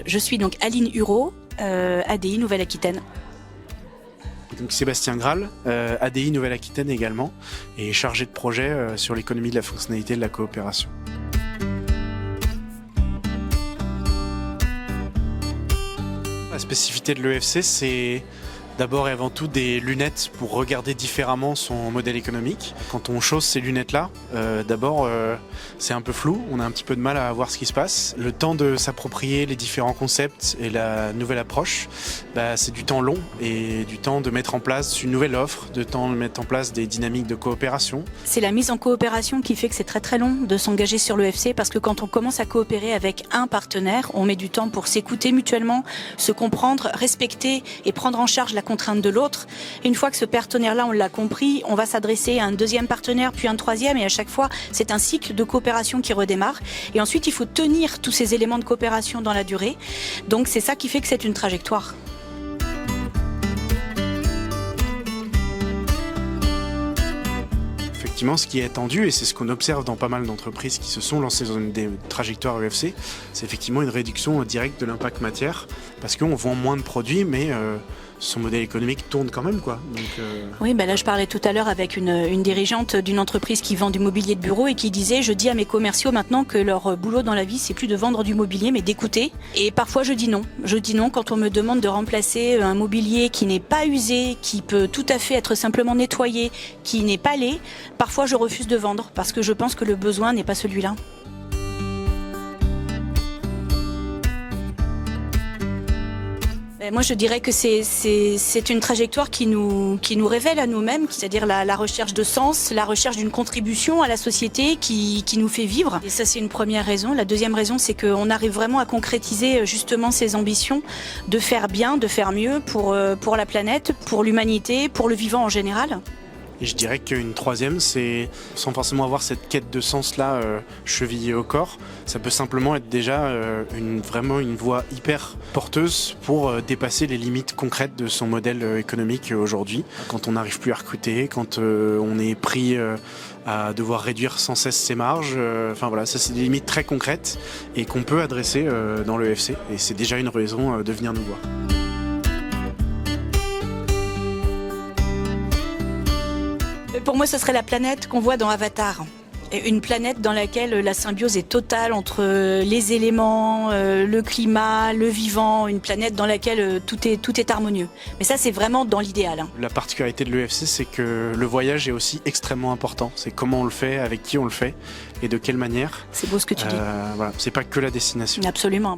Je suis donc Aline Hureau, ADI Nouvelle-Aquitaine. Donc Sébastien Graal, ADI Nouvelle-Aquitaine également, et chargé de projet sur l'économie de la fonctionnalité et de la coopération. La spécificité de l'EFC, c'est d'abord et avant tout des lunettes pour regarder différemment son modèle économique. Quand on chausse ces lunettes-là, d'abord c'est un peu flou, on a un petit peu de mal à voir ce qui se passe. Le temps de s'approprier les différents concepts et la nouvelle approche, c'est du temps long et du temps de mettre en place une nouvelle offre, de temps de mettre en place des dynamiques de coopération. C'est la mise en coopération qui fait que c'est très très long de s'engager sur l'EFC, parce que quand on commence à coopérer avec un partenaire, on met du temps pour s'écouter mutuellement, se comprendre, respecter et prendre en charge la contrainte de l'autre. Une fois que ce partenaire-là, on l'a compris, on va s'adresser à un deuxième partenaire, puis un troisième, et à chaque fois, c'est un cycle de coopération qui redémarre. Et ensuite, il faut tenir tous ces éléments de coopération dans la durée. Donc, c'est ça qui fait que c'est une trajectoire. Effectivement, ce qui est attendu, et c'est ce qu'on observe dans pas mal d'entreprises qui se sont lancées dans des trajectoires EFC, c'est effectivement une réduction directe de l'impact matière, parce qu'on vend moins de produits, mais son modèle économique tourne quand même, quoi. Donc, Oui, là je parlais tout à l'heure avec une dirigeante d'une entreprise qui vend du mobilier de bureau et qui disait: je dis à mes commerciaux maintenant que leur boulot dans la vie, c'est plus de vendre du mobilier, mais d'écouter. Et parfois je dis non. Je dis non quand on me demande de remplacer un mobilier qui n'est pas usé, qui peut tout à fait être simplement nettoyé, qui n'est pas laid. Parfois je refuse de vendre parce que je pense que le besoin n'est pas celui-là. Moi, je dirais que c'est une trajectoire qui nous révèle à nous-mêmes, c'est-à-dire la recherche de sens, la recherche d'une contribution à la société qui nous fait vivre. Et ça, c'est une première raison. La deuxième raison, c'est qu'on arrive vraiment à concrétiser justement ces ambitions de faire bien, de faire mieux pour la planète, pour l'humanité, pour le vivant en général. Et je dirais qu'une troisième, c'est, sans forcément avoir cette quête de sens-là chevillée au corps, ça peut simplement être déjà vraiment une voie hyper porteuse pour dépasser les limites concrètes de son modèle économique aujourd'hui. Quand on n'arrive plus à recruter, quand on est pris à devoir réduire sans cesse ses marges, voilà, ça c'est des limites très concrètes et qu'on peut adresser dans l'EFC. Et c'est déjà une raison de venir nous voir. Pour moi, ce serait la planète qu'on voit dans Avatar. Une planète dans laquelle la symbiose est totale entre les éléments, le climat, le vivant, une planète dans laquelle tout est harmonieux. Mais ça, c'est vraiment dans l'idéal. La particularité de l'EFC, c'est que le voyage est aussi extrêmement important. C'est comment on le fait, avec qui on le fait et de quelle manière. C'est beau ce que tu dis. Voilà, c'est pas que la destination. Absolument.